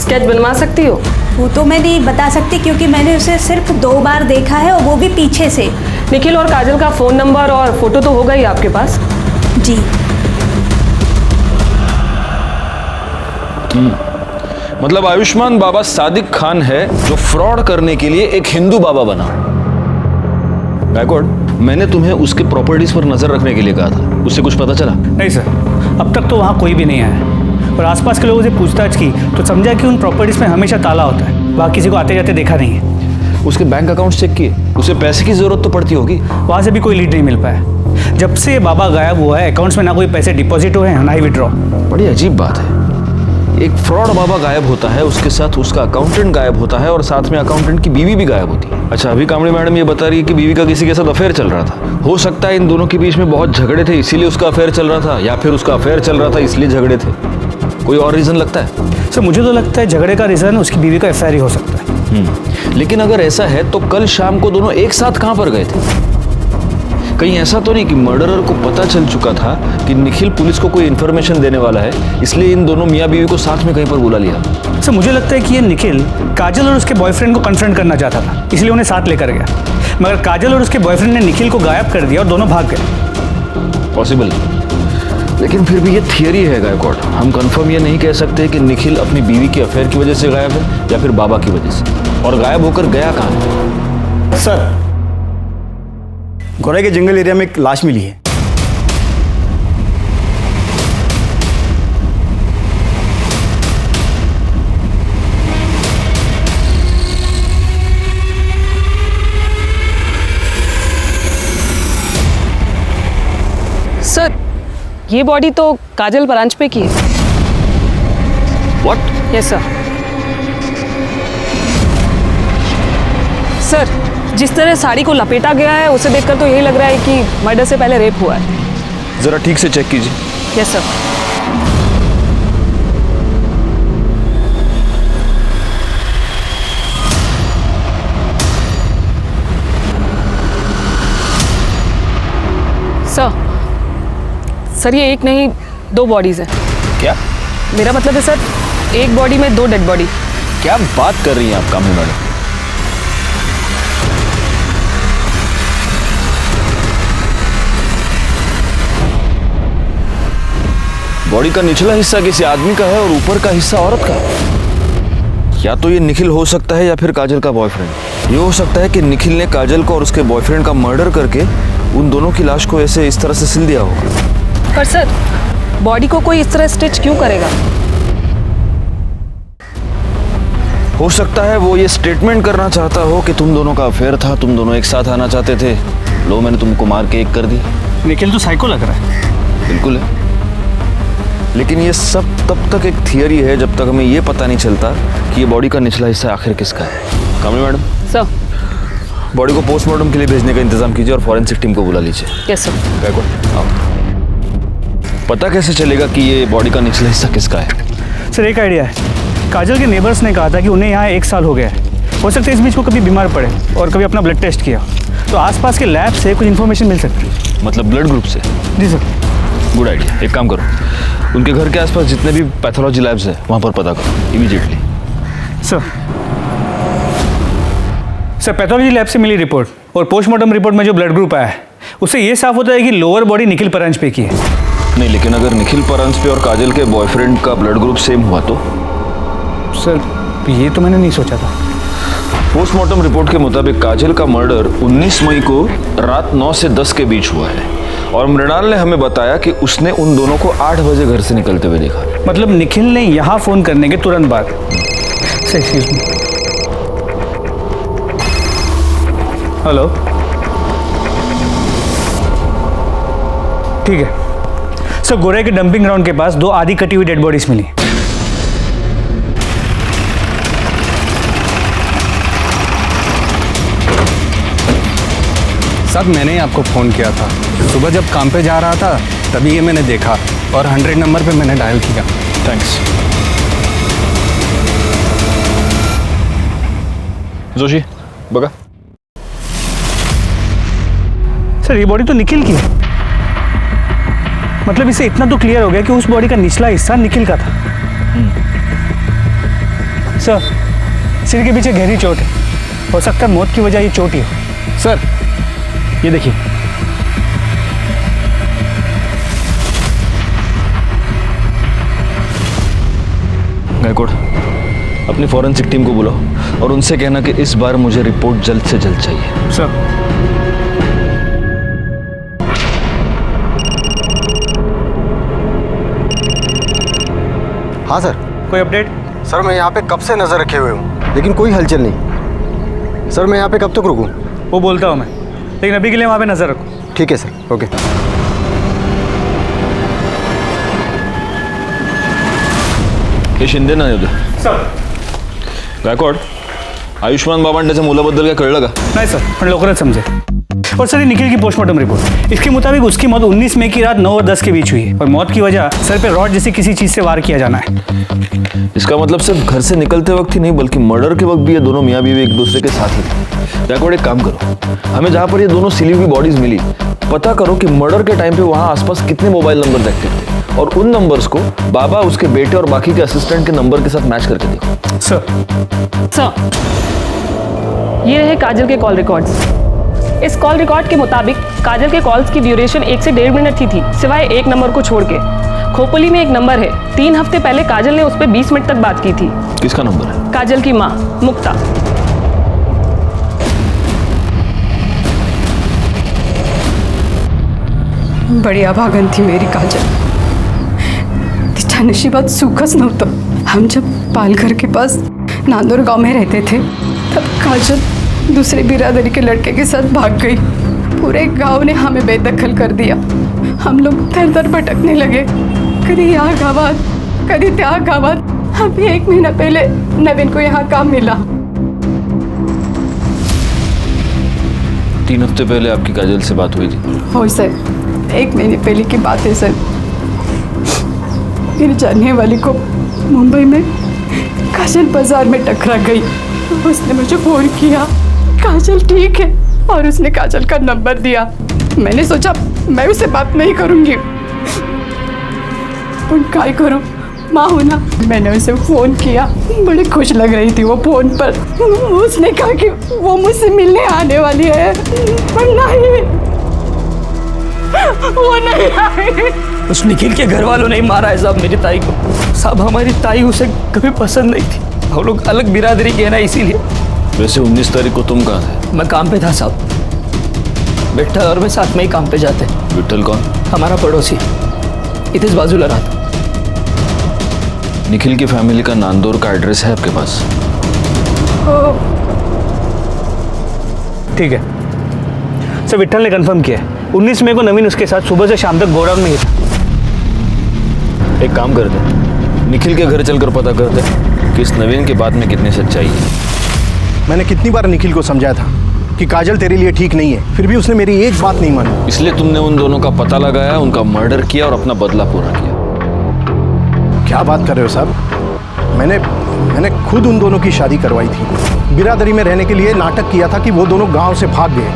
स्केच बनवा सकती हो?
वो तो मैं नहीं बता सकती क्योंकि मैंने उसे सिर्फ 2 बार देखा है और वो भी पीछे से।
निखिल और काजल का फ़ोन नंबर और फोटो तो होगा ही आपके पास?
जी।
मतलब आयुष्मान बाबा सादिक खान है जो फ्रॉड करने के लिए एक हिंदू बाबा बना। गायकवाड़, मैंने तुम्हें उसके प्रॉपर्टीज पर नजर रखने के लिए कहा था, उससे कुछ पता चला?
नहीं सर, अब तक तो वहाँ कोई भी नहीं आया और आसपास के लोगों से पूछताछ की तो समझा कि उन प्रॉपर्टीज में हमेशा ताला होता है, वहाँ किसी को आते जाते देखा नहीं है।
उसके बैंक अकाउंट चेक किए? उसे पैसे की जरूरत तो पड़ती होगी।
वहाँ से भी कोई लीड नहीं मिल पाया। जब से बाबा गायब हुआ है अकाउंट्स में ना कोई पैसे डिपॉजिट हुए हैं ना ही विड्रॉ।
बड़ी अजीब बात है, एक फ्रॉड बाबा गायब होता है, उसके साथ उसका अकाउंटेंट गायब होता है और साथ में अकाउंटेंट की बीवी भी गायब होती है। अच्छा, अभी कामड़ी मैडम ये बता रही है कि बीवी का किसी के साथ अफेयर चल रहा था। हो सकता है इन दोनों के बीच में बहुत झगड़े थे इसीलिए उसका अफेयर चल रहा था, या फिर उसका अफेयर चल रहा था इसलिए झगड़े थे। कोई और रीजन लगता है?
सर मुझे तो लगता है झगड़े का रीजन उसकी बीवी का अफेयर ही हो सकता है।
लेकिन अगर ऐसा है तो कल शाम को दोनों एक साथ कहां पर गए थे? कहीं ऐसा तो नहीं कि मर्डरर को पता चल चुका था कि निखिल पुलिस को कोई इन्फॉर्मेशन देने वाला है, इसलिए इन दोनों मियाँ बीवी को साथ में कहीं पर बुला लिया?
सर मुझे लगता है कि ये निखिल काजल और उसके बॉयफ्रेंड को कन्फ्रंट करना चाहता था, इसलिए उन्हें साथ लेकर गया, मगर काजल और उसके बॉयफ्रेंड ने निखिल को गायब कर दिया और दोनों भाग गए।
पॉसिबल, लेकिन फिर भी ये थियरी है गायकवाड़। हम कंफर्म ये नहीं कह सकते कि निखिल अपनी बीवी के अफेयर की वजह से गायब है या फिर बाबा की वजह से। और गायब होकर गया कहाँ है?
सर, गोरे के जंगल एरिया में एक लाश मिली है।
सर, ये बॉडी तो काजल परांजपे की है।
What?
Yes sir. सर, जिस तरह साड़ी को लपेटा गया है उसे देखकर तो यही लग रहा है कि मर्डर से पहले रेप हुआ है।
जरा ठीक से चेक कीजिए।
Yes sir. सर, ये एक नहीं 2 बॉडीज हैं।
क्या?
मेरा मतलब है सर, एक बॉडी में 2 डेड बॉडी।
क्या बात कर रही हैं आप कामनी मैडम? बॉडी का निचला हिस्सा किसी आदमी का है और ऊपर का हिस्सा औरत का है। या तो ये निखिल हो सकता है या फिर काजल का बॉयफ्रेंड। ये हो सकता है कि निखिल ने काजल को और उसके बॉयफ्रेंड का मर्डर करके उन दोनों की लाश को ऐसे इस तरह से सिल दिया होगा।
पर सर, बॉडी को कोई इस तरह स्टिच क्यों करेगा?
हो सकता है वो ये स्टेटमेंट करना चाहता हो कि तुम दोनों का अफेयर था, तुम दोनों एक साथ आना चाहते थे, लो मैंने तुमको मार के एक कर दी।
निखिल तो साइको लग रहा है।
बिल्कुल है, लेकिन ये सब तब तक एक थियरी है जब तक हमें ये पता नहीं चलता कि ये बॉडी का निचला हिस्सा आखिर किसका है। कामनी मैडम,
सर,
बॉडी को पोस्टमार्टम के लिए भेजने का इंतजाम कीजिए और फॉरेंसिक टीम को बुला लीजिए।
Yes sir.
गायकवाड़, आओ। पता कैसे चलेगा कि ये बॉडी का निचला हिस्सा किसका है?
सर एक आइडिया है, काजल के नेबर्स ने कहा था कि उन्हें यहाँ 1 साल हो गया है। हो सकता है इस बीच वो कभी बीमार पड़े और कभी अपना ब्लड टेस्ट किया, तो आसपास के लैब से कुछ इन्फॉर्मेशन मिल सकती है।
मतलब ब्लड ग्रुप से?
जी सर।
Good idea. एक काम करो, उनके घर के आसपास जितने भी पैथोलॉजी लैब्स हैं वहाँ पर पता करो इमीडिएटली।
सर, पैथोलॉजी लैब से मिली रिपोर्ट और पोस्टमार्टम रिपोर्ट में जो ब्लड ग्रुप आया है उससे ये साफ होता है कि लोअर बॉडी निखिल परांजपे की है।
नहीं, लेकिन अगर निखिल परांजपे और काजल के बॉयफ्रेंड का ब्लड ग्रुप सेम हुआ तो?
सर, ये तो मैंने नहीं सोचा था।
पोस्टमार्टम रिपोर्ट के मुताबिक काजल का मर्डर 19 मई को रात 9 से 10 के बीच हुआ है और मृणाल ने हमें बताया कि उसने उन दोनों को 8 बजे घर से निकलते हुए देखा।
मतलब निखिल ने यहाँ फ़ोन करने के तुरंत बाद। Sir excuse me. हेलो, ठीक है सर। गोरे के डंपिंग ग्राउंड के पास 2 आधी कटी हुई डेड बॉडीज मिली।
सर, मैंने ही आपको फ़ोन किया था। सुबह जब काम पे जा रहा था तभी ये मैंने देखा और 100 नंबर पे मैंने डायल किया।
थैंक्स। जोशी, बगा।
सर, ये बॉडी तो निखिल की है। मतलब इसे इतना तो क्लियर हो गया कि उस बॉडी का निचला हिस्सा निखिल का था। सिर के पीछे गहरी चोट है, हो सकता है मौत की वजह ये चोट ही हो। सर ये देखिए।
गायकवाड़, अपनी फॉरेंसिक टीम को बुलाओ और उनसे कहना कि इस बार मुझे रिपोर्ट जल्द से जल्द चाहिए।
सर।
हाँ सर।
कोई अपडेट?
सर मैं यहाँ पे कब से नज़र रखे हुए हूँ, लेकिन कोई हलचल नहीं। सर मैं यहाँ पे कब तक रुकूँ?
वो बोलता हूँ मैं, लेकिन अभी के लिए वहाँ पे नज़र रखो।
ठीक है सर, ओके।
हे शिंदे ना होते
सर।
गायकवाड, आयुष्मान बाबांड्याच्या मुलाबद्दल काय कळलं का?
नहीं सर, पण लवकरच समझे। और सर ये निखिल की पोस्टमार्टम रिपोर्ट, इसके मुताबिक उसकी मौत 19 मई की रात 9 और 10 के बीच हुई है और मौत की वजह सर पे रॉड जैसी किसी चीज से वार किया जाना है।
इसका मतलब सिर्फ घर से निकलते वक्त ही नहीं बल्कि मर्डर के वक्त भी ये दोनों मियाँ बीवी एक दूसरे के साथ ही थे। गायकवाड, एक काम करो, हमें जहाँ पर ये दोनों सिली हुई बॉडीज मिली पता करो कि मर्डर के टाइम पे वहाँ आसपास कितने मोबाइल नंबर एक्टिव थे और उन नंबर्स को बाबा, उसके बेटे और बाकी के असिस्टेंट के नंबर के साथ मैच करके देखो।
सर, ये रहे काजल के कॉल रिकॉर्ड्स। इस कॉल रिकॉर्ड के मुताबिक काजल के कॉल्स की ड्यूरेशन 1 से 1.5 मिनट ही थी, सिवाय एक नंबर को छोड़ के। खोपोली में एक नंबर है, 3 हफ्ते पहले काजल ने उस पर 20 मिनट तक बात की थी।
किसका नंबर है?
काजल की माँ मुक्ता।
बड़ी अभागन थी मेरी काजल, तिच्या नशिबात सुखच नव्हतं। हम जब पालघर के पास नांदोर गांव में रहते थे तब काजल दूसरे बिरादरी के लड़के के साथ भाग गई। पूरे गांव ने हमें बेदखल कर दिया। हम लोग दर दर भटकने लगे, कभी यहाँ गावात कभी त्या गावात। अभी 1 महीना पहले नवीन को यहाँ काम मिला।
3 हफ्ते पहले आपकी काजल से बात हुई थी?
हो सर, 1 महीने पहले की बात है सर। मेरी जानने वाली को मुंबई में काजल बाजार में टकरा गई। उसने मुझे फोन किया, काजल ठीक है, और उसने काजल का नंबर दिया। मैंने सोचा मैं उससे बात नहीं करूंगी, पर क्या करूं, माँ हूं ना। मैंने उसे फोन किया, बड़ी खुश लग रही थी वो फोन पर। उसने कहा कि वो मुझसे मिलने आने वाली है, पर नहीं, वो नहीं आई।
उस निखिल के घर वालों ने मारा है साहब मेरी ताई को। साहब हमारी ताई उसे कभी पसंद नहीं थी, हम लोग अलग बिरादरी के ना, इसीलिए।
वैसे 19 तारीख को तुम कहाँ थे?
मैं काम पे था साहब, विठल और मैं साथ में ही काम पे जाते।
विठल कौन?
हमारा पड़ोसी, इधर बाजूला रहा था।
निखिल की फैमिली का नांदौर का एड्रेस है आपके पास?
ठीक है सर, विठल ने कंफर्म किया है 19 मई को नवीन उसके साथ सुबह से शाम तक गोडाउन में ही था।
एक काम करते, निखिल के घर चलकर पता करते कि इस नवीन की बात में कितनी सच्चाई है।
मैंने कितनी बार निखिल को समझाया था कि काजल तेरे लिए ठीक नहीं है, फिर भी उसने मेरी एक बात नहीं मानी।
इसलिए तुमने उन दोनों का पता लगाया, उनका मर्डर किया और अपना बदला पूरा किया।
क्या बात कर रहे हो साहब? मैंने खुद उन दोनों की शादी करवाई थी। बिरादरी में रहने के लिए नाटक किया था कि वो दोनों गांव से भाग गए।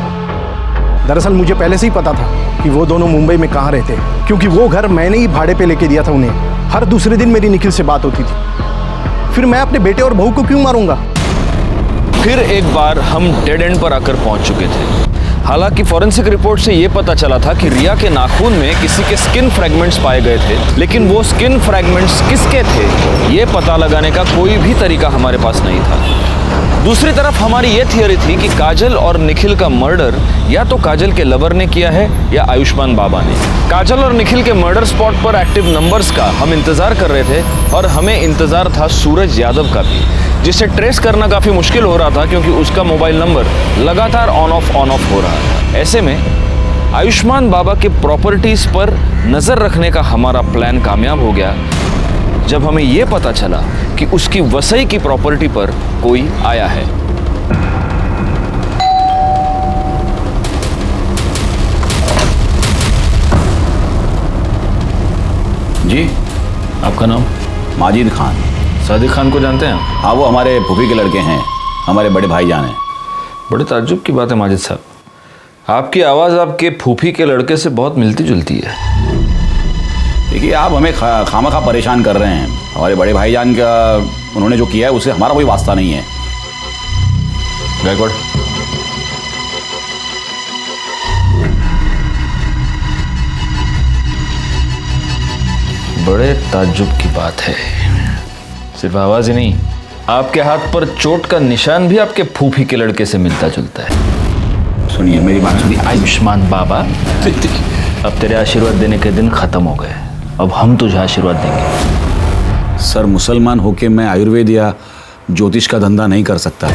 दरअसल मुझे पहले से ही पता था कि वो दोनों मुंबई में कहाँ रहते हैं, क्योंकि वो घर मैंने ही भाड़े पे लेके दिया था उन्हें। हर दूसरे दिन मेरी निखिल से बात होती थी। फिर मैं अपने बेटे और बहू को क्यों मारूंगा?
फिर एक बार हम डेड एंड पर आकर पहुंच चुके थे। हालांकि फॉरेंसिक रिपोर्ट से यह पता चला था कि रिया के नाखून में किसी के स्किन फ्रैगमेंट्स पाए गए थे, लेकिन वो स्किन फ्रैगमेंट्स किसके थे ये पता लगाने का कोई भी तरीका हमारे पास नहीं था। दूसरी तरफ हमारी ये थियरी थी कि काजल और निखिल का मर्डर या तो काजल के लवर ने किया है या आयुष्मान बाबा ने। काजल और निखिल के मर्डर स्पॉट पर एक्टिव नंबर्स का हम इंतजार कर रहे थे और हमें इंतजार था सूरज यादव का भी, जिसे ट्रेस करना काफ़ी मुश्किल हो रहा था क्योंकि उसका मोबाइल नंबर लगातार ऑन ऑफ हो रहा था। ऐसे में आयुष्मान बाबा के प्रॉपर्टीज़ पर नज़र रखने का हमारा प्लान कामयाब हो गया जब हमें यह पता चला कि उसकी वसई की प्रॉपर्टी पर कोई आया है।
जी,
आपका नाम?
माजिद खान।
सादिक खान को जानते हैं?
हाँ, वो हमारे फूफी के लड़के हैं, हमारे बड़े भाईजान हैं।
बड़े ताज्जुब की बात है माजिद साहब, आपकी आवाज़ आपके फूफी के लड़के से बहुत मिलती जुलती है।
देखिए, आप हमें खामखा परेशान कर रहे हैं। हमारे बड़े भाईजान का उन्होंने जो किया है उससे हमारा कोई वास्ता नहीं है।
गायकवाड़, बड़े ताज्जुब की बात है, सिर्फ आवाज ही नहीं, आपके हाथ पर चोट का निशान भी आपके फूफी के लड़के से मिलता जुलता है। सुनिए मेरी बात सुनिए। आयुष्मान बाबा, अब तेरे आशीर्वाद देने के दिन खत्म हो गए, अब हम तुझे आशीर्वाद देंगे।
सर, मुसलमान होके मैं आयुर्वेद या ज्योतिष का धंधा नहीं कर सकता,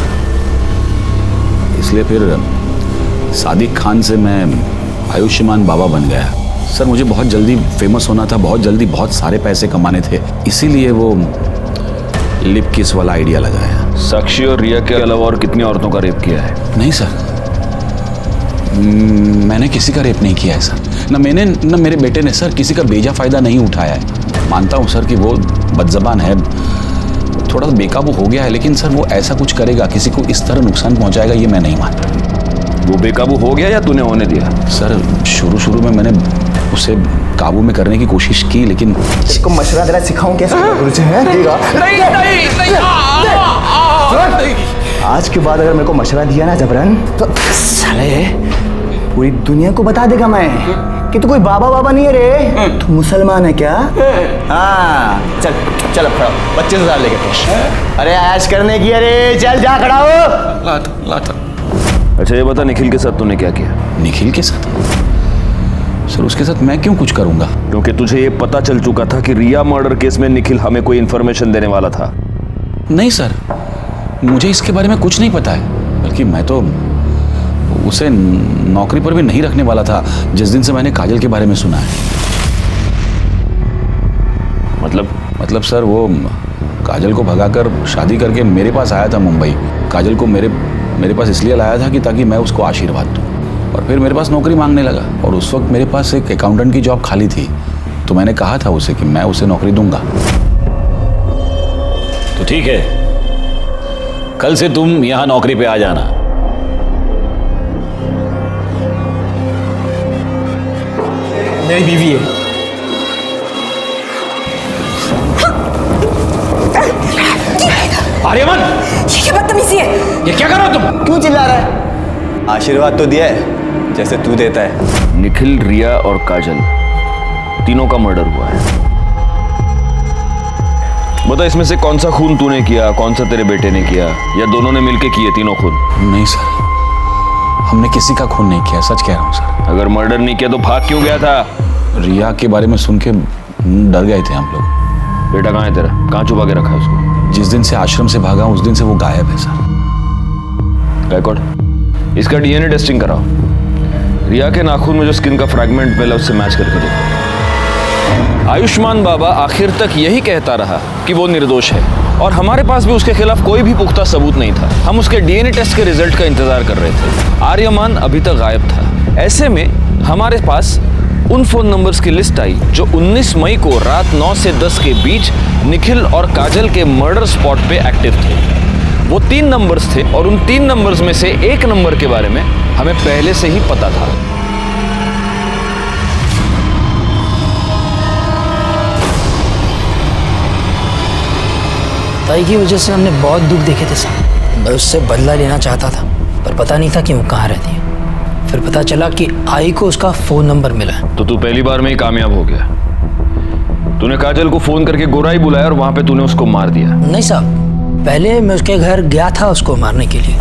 इसलिए फिर सादिक खान से मैं आयुष्मान बाबा बन गया। सर, मुझे बहुत जल्दी फेमस होना था, बहुत जल्दी बहुत सारे पैसे कमाने थे, इसीलिए वो लिप किस वाला आइडिया लगाया।
साक्षी और रिया के अलावा और कितनी औरतों का रेप किया है?
नहीं सर, मैंने किसी का रेप नहीं किया है सर। न मैंने न मेरे बेटे ने सर किसी का बेजा फायदा नहीं उठाया है। मानता हूँ सर कि वो बदजबान है, थोड़ा बेकाबू हो गया है, लेकिन सर वो ऐसा कुछ करेगा, किसी को इस तरह नुकसान पहुंचाएगा, ये मैं नहीं मानता।
वो बेकाबू हो गया या तूने होने दिया?
सर, शुरू में मैंने उसे काबू में करने की कोशिश की, लेकिन
इसको मशवरा देना सिखाऊं कैसे? गुरुजी हैं देगा? आज के बाद अगर मेरे को मशवरा दिया ना जबरन, तो साले पूरी दुनिया को बता देगा मैं कि तू कोई बाबा नहीं है रे, तू मुसलमान है क्या? हाँ, चल अब खड़ा हो, 25,000 लेके तो। अरे ऐश करने की, अरे चल जा खड़ा हो।
लाता। अच्छा ये बता, निखिल के साथ तूने क्या किया?
निखिल के साथ? सर, उसके साथ मैं क्यों कुछ करूंगा?
क्योंकि तुझे ये पता चल चुका था कि रिया मर्डर केस में निखिल हमें कोई इन्फॉर्मेशन देने वाला था।
नहीं सर, मुझे इसके बारे में कुछ नहीं पता है, बल्कि मैं तो उसे नौकरी पर भी नहीं रखने वाला था जिस दिन से मैंने काजल के बारे में सुना है। मतलब सर, वो काजल को भगाकर शादी करके मेरे पास आया था मुंबई। काजल को मेरे पास इसलिए लाया था कि ताकि मैं उसको आशीर्वाद दूं, और फिर मेरे पास नौकरी मांगने लगा, और उस वक्त मेरे पास एक अकाउंटेंट की जॉब खाली थी, तो मैंने कहा था उसे कि मैं उसे नौकरी दूंगा। तो ठीक है, कल से तुम यहां नौकरी पे आ जाना।
मेरी बीवी है।
आर्यमन,
ये क्या बदतमीजी है?
ये क्या कर रहे हो तुम? क्यों चिल्ला रहा है? आशीर्वाद तो दिया है जैसे तू देता है।
निखिल, रिया और काजल तीनों का मर्डर हुआ है। बता, इसमें से कौन सा खून तूने किया, कौन सा तेरे बेटे ने किया, या दोनों ने मिलके किए तीनों खून?
नहीं सर, हमने किसी का खून नहीं किया, सच कह रहा हूँ सर।
अगर मर्डर नहीं किया तो भाग क्यों गया था?
रिया के बारे में सुन के डर गए थे हम लोग।
बेटा कहाँ है तेरा? कहाँ छुपा के रखा है उसको?
जिस दिन से आश्रम से भागा उस दिन से वो गायब है सर।
गायकवाड़, इसका डीएनए टेस्टिंग कराओ। रिया के नाखून में जो स्किन का फ्रैगमेंट मिला उससे मैच करके देखो। आयुष्मान बाबा आखिर तक यही कहता रहा कि वो निर्दोष है, और हमारे पास भी उसके खिलाफ कोई भी पुख्ता सबूत नहीं था। हम उसके डीएनए टेस्ट के रिजल्ट का इंतजार कर रहे थे। आर्यमान अभी तक गायब था। ऐसे में हमारे पास उन फोन नंबर्स की लिस्ट आई जो 19 मई को रात 9 से 10 के बीच निखिल और काजल के मर्डर स्पॉट पे एक्टिव थे। वो 3 नंबर्स थे, और उन 3 नंबर्स में से एक नंबर के बारे में हमें पहले से ही पता था।
ताई की वजह से हमने बहुत दुख देखे थे साहब। मैं उससे बदला लेना चाहता था, पर पता नहीं था कि वो कहाँ रहती है। फिर पता चला कि आई को उसका फ़ोन नंबर मिला है।
तो तू पहली बार में ही कामयाब हो गया। तूने काजल को फ़ोन करके गोराई बुलाया और वहाँ पे तूने उसको मार दिया।
नहीं साहब, पहले मैं उसके घर गया था उसको मारने के लिए,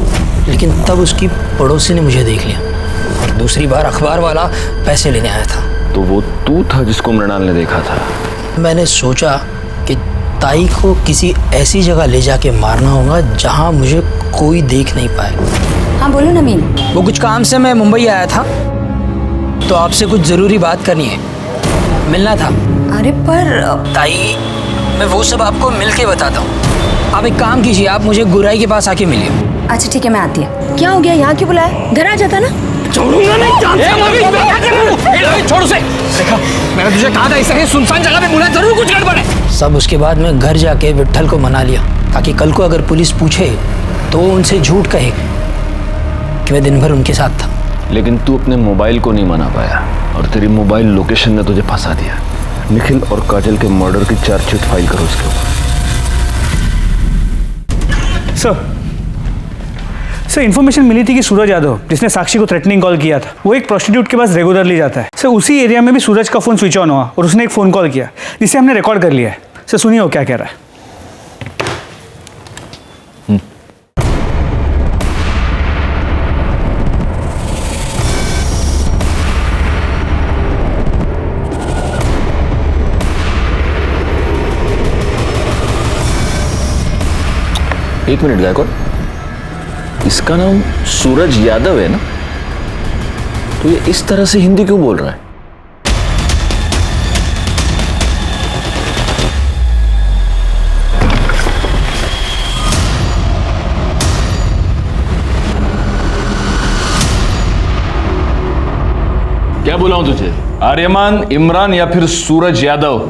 लेकिन तब उसकी पड़ोसी ने मुझे देख लिया, और दूसरी बार अखबार वाला पैसे लेने आया था।
तो वो तू था जिसको मृणाल ने देखा था?
मैंने सोचा कि ताई को किसी ऐसी जगह ले जाके मारना होगा जहाँ मुझे कोई देख नहीं पाए।
हाँ बोलो नमीन।
वो कुछ काम से मैं मुंबई आया था, तो आपसे कुछ ज़रूरी बात करनी है, मिलना था।
अरे पर
ताई, मैं वो सब आपको मिल के बताता हूँ। आप एक काम कीजिए, आप मुझे गुराई के पास आके मिलिए।
अच्छा ठीक है, मैं आती हूँ। क्या हो गया, यहाँ क्यों बुलाया? घर आ जाता ना।
छोड़ूंगा नहीं। छोड़ उसे। देखा, मैंने तुझे कहा था इसे सुनसान जगह पे बुला, जरूर कुछ गड़बड़ है। सब उसके बाद मैं घर जाके विट्ठल को मना लिया, ताकि कल को अगर पुलिस पूछे तो उनसे झूठ कहे कि मैं दिन भर उनके साथ था।
लेकिन तू अपने मोबाइल को नहीं मना पाया, और तेरी मोबाइल लोकेशन ने तुझे फंसा दिया। निखिल और काजल के मर्डर की चार्जशीट फाइल करो उसके ऊपर।
सर इन्फॉर्मेशन मिली थी कि सूरज यादव, जिसने साक्षी को थ्रेटनिंग कॉल किया था, वो एक प्रोस्टिट्यूट के पास रेगुलरली जाता है। सर उसी एरिया में भी सूरज का फ़ोन स्विच ऑन हुआ और उसने एक फ़ोन कॉल किया जिसे हमने रिकॉर्ड कर लिया है। सर सुनिए वो क्या कह रहा है।
एक मिनट गायकवाड़, इसका नाम सूरज यादव है ना? तो ये इस तरह से हिंदी क्यों बोल रहा है? क्या बुलाऊं तुझे? आर्यमान, इमरान या फिर सूरज यादव?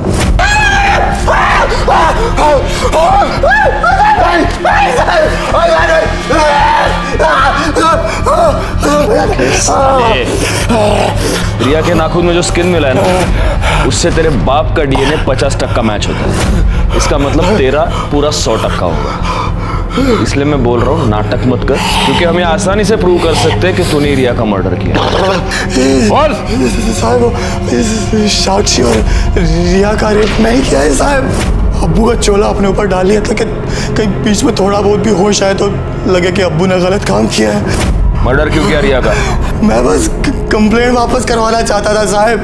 रिया के नाखून में जो स्किन मिला है ना, उससे तेरे बाप का डीएनए 50% मैच होता है। इसका मतलब तेरा पूरा 100% होगा। इसलिए मैं बोल रहा हूँ नाटक मत कर, क्योंकि हम ये आसानी से प्रूव कर सकते हैं कि तूने रिया का मर्डर किया। बोल
साहब, साक्षी और रिया का रेप नहीं किया है साहब। अब्बू का चोला अपने ऊपर डाल लिया था कि कहीं बीच में थोड़ा बहुत भी होश आए तो लगे कि अब्बू ने गलत काम किया है।
मर्डर क्यों किया रिया का?
मैं बस कंप्लेंट वापस करवाना चाहता था साहब,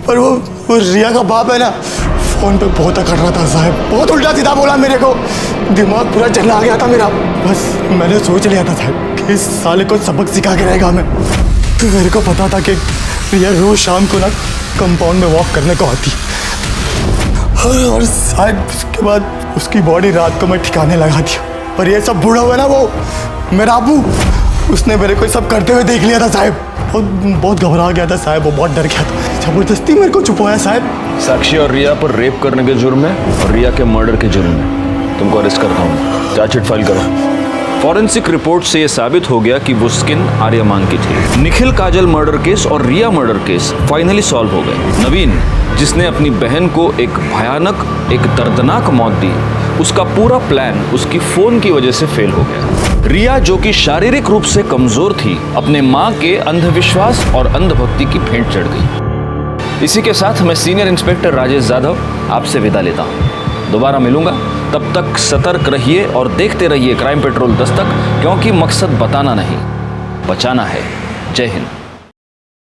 पर वो रिया का बाप है ना, फोन पे बहुत अकड़ रहा था साहब, बहुत उल्टा सीधा बोला मेरे को, दिमाग पूरा चलना आ गया था मेरा। बस मैंने सोच लिया था साहब कि इस साले को सबक सिखा के रहेगा मैं। तो मेरे को पता था कि रिया रोज शाम को ना कंपाउंड में वॉक करने को आती, और शायद उसके बाद उसकी बॉडी रात को मैं ठिकाने लगा दिया। पर ये सब बूढ़ा हुआ ना, वो मेरा अबू, उसने मेरे को सब करते हुए देख लिया था साहब, और बहुत घबरा गया था साहब, वो बहुत डर गया था, जबरदस्ती मेरे को छुपाया साहब।
साक्षी और रिया पर रेप करने के जुर्म में और रिया के मर्डर के जुर्म में तुमको अरेस्ट करता हूँ। चार्जशीट फाइल करो। फॉरेंसिक रिपोर्ट से यह साबित हो गया कि वो स्किन आर्यमान की थी। निखिल काजल मर्डर केस और रिया मर्डर केस फाइनली सॉल्व हो गए। नवीन, जिसने अपनी बहन को एक भयानक, एक दर्दनाक मौत दी, उसका पूरा प्लान उसकी फोन की वजह से फेल हो गया। रिया, जो कि शारीरिक रूप से कमजोर थी, अपने मां के अंधविश्वास और अंधभक्ति की भेंट चढ़ गई। इसी के साथ मैं सीनियर इंस्पेक्टर राजेश यादव आपसे विदा लेता हूँ। दोबारा मिलूंगा, तब तक सतर्क रहिए और देखते रहिए क्राइम पेट्रोल दस्तक, क्योंकि मकसद बताना नहीं, बचाना है। जय हिंद।